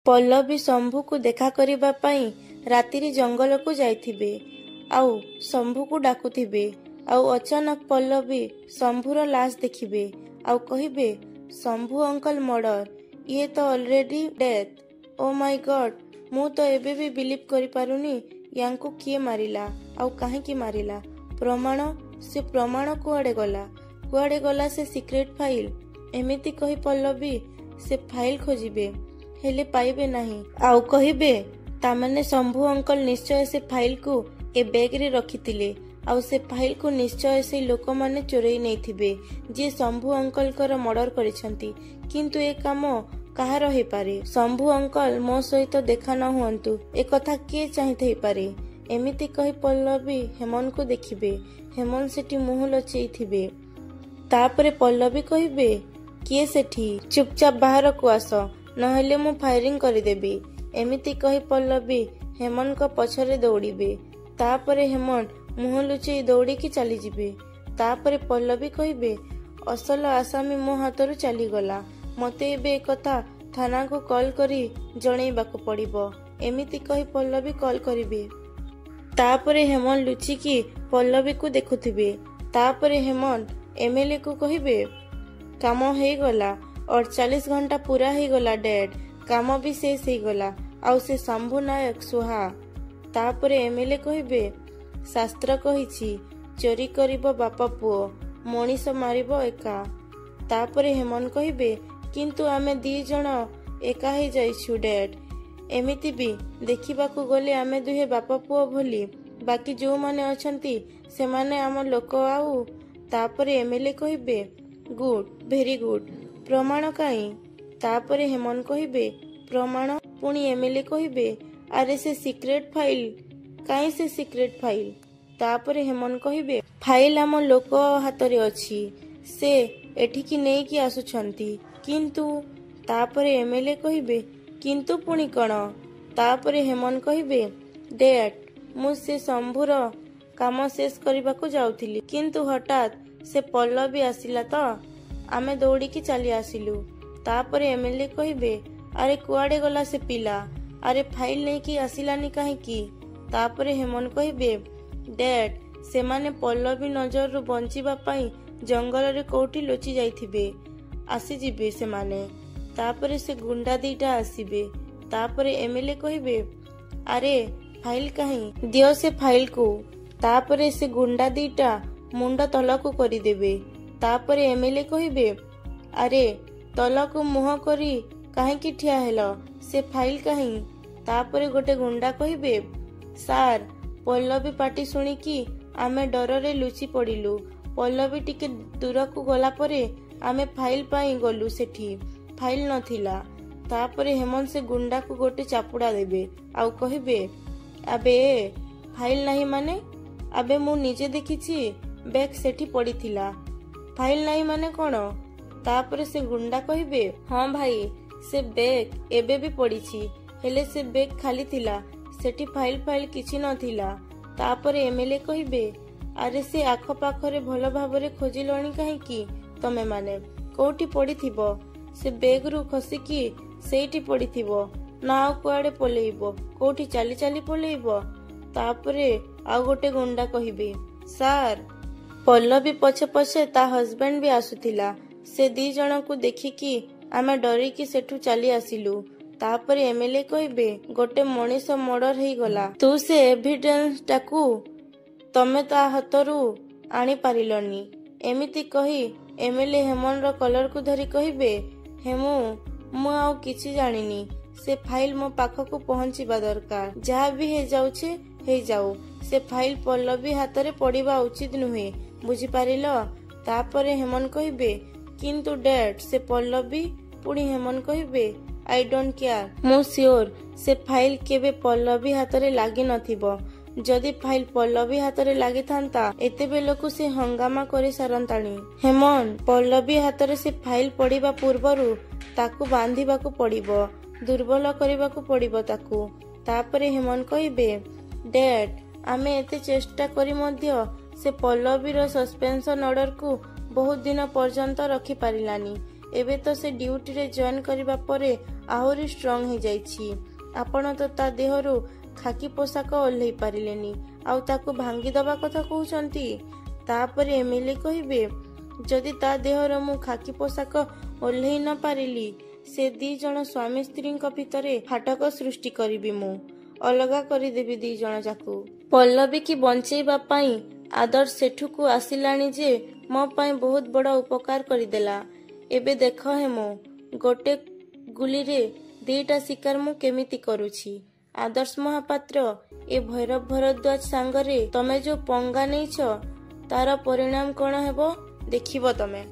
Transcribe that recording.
पल्लवी शंभू को देखा करिबा पाई रातिरी जंगल को जाइथिबे आउ शंभू को डाकुथिबे आउ अचानक पल्लवी शंभूर लाश देखिबे आउ कहिबे शंभू अंकल मर्डर ये तो already death. Oh my God मु तो एबे भी बिलीव करि पारुनी यांको किए मारिला आउ काहेकि मारिला। प्रमाण से प्रमाण कुआडे गला से सिक्रेट फाइल एमिति कही पल्लवी से फाइल खोजिबे हेले पाइबे नहीं आउ कहिबे तामाने शंभू अंकल निश्चय से फाइल को ए बैग रे रखिथिले आउ से फाइल को निश्चय से लोक माने चोरई नैथिबे जे शंभू अंकल कर मर्डर करिसंती। किंतु ए काम कहार हे पारे। शंभू अंकल मो सहित देखा न हुअंतु ए कथा के चाहिथै पारे। एमिति कही पल्लवी हेमन को देखिबे हेमन सेठी मुह लचेइथिबे तापरे पल्लवी कहिबे किए सेठी चुपचाप बाहर को आस नहेले मु फायरिंग करिदेबी। एमिति कही पल्लवी हेमन को पछरे दौड़िबे तापरे हेमन मुह लुचेई दौड़िकी चली जिबे। तापरे पल्लवी कहिबे असल आसामी मो हाथरू चलीगला मते एबे ए कथा थाना को कॉल करी जणैबाकू पड़िबो। एमिति कही पल्लवी कॉल करिबे तापरे हेमन लुचिकी पल्लवी को देखुथिबे। तापरे हेमन एमएलए को कहिबे काम हे गला 48 घंटा पूरा हे गला डेड काम भी शेष हे गला आउ से शंभू नायक सुहा। तापरे एमएलए कहिबे शास्त्र कहिछि चोरी करिबो बापा पुओ मनीष मारिबो एका। तापरे हेमन कहिबे किंतु आमे दी जण एका हे जाइछु डेड एमिति भी देखिबाकू गले आमे दुहे बापा पुओ भली बाकी जो माने अछंती से माने आम लोक आउ। तापरे एमएलए कहिबे गुड भेरी गुड प्रमाण काई। तापरे हेमन कहिबे प्रमाण पुणी एमएलए कहिबे अरे से सिक्रेट फाइल काई से सिक्रेट फाइल। तापरे हेमन कहिबे फाइल आम लोक हातरे अछि से एठिकी नै कि आसुछंती किंतु। तापरे एमएलए कहिबे किंतु पुणी कण। तापरे हेमन कहिबे डेट मु से शंभूर काम शेष करबाकू जाउथिली किंतु हठात से पल्लवी आसिला तो आमे दौड़िकी चली आसिलु। तापरे एमएलए कहिबे अरे कुआडे गला से पिला अरे फाइल नै कि आसिलानी काहेकि। तापरे हेमन कहिबे डेड से माने पल्लवी नजर रु बंचिबा पाई जंगल रे कोठी लोची जाइथिबे आसी जिबे से माने। तापरे से गुंडा दीटा आसीबे। तापरे एमएलए कहिबे अरे फाइल काहे दियो से फाइल को। तापरे से गुंडा दीटा मुंड तलकू करी देबे। तापरे एमएलए कहिबे अरे तलकू मुह करी काहेकि ठिया हेलो से फाइल काहे। तापरे गोटे गुंडा कहिबे सार पल्लवी पाटी सुनिकी आमे डर रे लुचि पड़िलु पल्लवी टिके दूर को गला परे आमे फाइल पाई गलु सेठी फाइल नथिला। तापरे हेमंत से गुंडा को गोटे चापुड़ा देबे आउ कहिबे अबे फाइल नहीं माने अबे मु निजे देखिछि बैग सेठी पड़ीथिला फाइल नहीं माने कोन। तापरे से गुंडा कहिबे हां भाई से बैग एबे भी पड़ीछि हेले से बैग खाली थिला सेठी फाइल फाइल किछि नथिला। तापरे एमएलए कहिबे अरे से आख पाखरे भलो भाबरे खोजिलणी काहेकि तमे माने कोठी पड़ीथिबो से बैग रु खसिकी सेठी पड़ीथिबो ना कुआडे पलेइबो कोठी चाली चाली पलेइबो। तापरे आ गोटे गुंडा कहिबे सार पल्लवी पछे पछे ता हस्बैंड भी आसुथिला से दी जण को देखिकी आमे डरी की सेठू चली आसिलु। तापरे एमएलए कहिबे गोटे मनीष मर्डर हेई गला तू से एविडेंस टाकू तमे ता हाथरू आनी पारिलनी। एमिति कही एमएलए हेमन रो कलर को धरी कहिबे हेमु मु आउ किछि जानिनी से फाइल मो पाखकू पहुंचीबा दरकार जहा भी हे जाउछे हे जाऊ से फाइल पल्लवी हातरे पड़िबा उचित नुहे बुझी पारिलो। तापरे हेमन कहिबे किंतु डेट से पल्लवी पुणी हेमन कहिबे आई डोंट केयर मु श्योर से फाइल केबे पल्लवी हातरे लागी नथिबो जदि फाइल पल्लवी हातरे लागि थांता एते बेलकू से हंगामा करि सारंताणी। हेमन पल्लवी हातरे से फाइल पड़िबा पूर्वरु ताकू बांधिबाकू पड़िबो दुर्बल करिबाकू पड़िबो ताकू। तापरे हेमन कहिबे डेड आमे एते चेष्टा करी मध्य से पल्लवी रो सस्पेंशन ऑर्डर को बहुत दिन पर्यंत रखी पारिलानी एबे तो से ड्यूटी रे जॉइन करिबा परे ଆହୁରି ଷ୍ଟ୍ରଙ୍ଗ ହେଇଯାଇଛି। ଆପଣ ତ ତା ଦେହରୁ ଖାକି ପୋଷାକ ଓହ୍ଲେଇ ପାରିଲେନି, ଆଉ ତାକୁ ଭାଙ୍ଗିଦବା କଥା କହୁଛନ୍ତି। ତାପରେ ଏମିଲି କହିବେ, ଯଦି ତା ଦେହର ମୁଁ ଖାକି ପୋଷାକ ଓହ୍ଲେଇ ନ ପାରିଲି, ସେ 2 ଜଣ ସ୍ୱାମୀ ସ୍ତ୍ରୀଙ୍କ ଭିତରେ ଫାଟକ ସୃଷ୍ଟି କରିବି। ମୁଁ ଅଲଗା କରିଦେବି 2 ଜଣ ଯାକୁ। ପଲ୍ଲବୀକି ବଞ୍ଚେଇବା ପାଇଁ ଆଦର୍ଶ ସେଠୁକୁ ଆସିଲାଣି ଯେ ମୋ ପାଇଁ ବହୁତ ବଡ଼ ଉପକାର କରିଦେଲା। ଏବେ ଦେଖ ହେମ, ଗୋଟେ ଗୁଲିରେ 2ଟା ଶିକାର ମୁଁ କେମିତି କରୁଛି। ଆଦର୍ଶ ମହାପାତ୍ର, ଏ ଭୈରବ ଭରଦ୍ୱାଜ ସାଙ୍ଗରେ ତମେ ଯୋଉ ପଙ୍ଗା ନେଇଛ, ତାର ପରିଣାମ କ'ଣ ହେବ ଦେଖିବ ତମେ।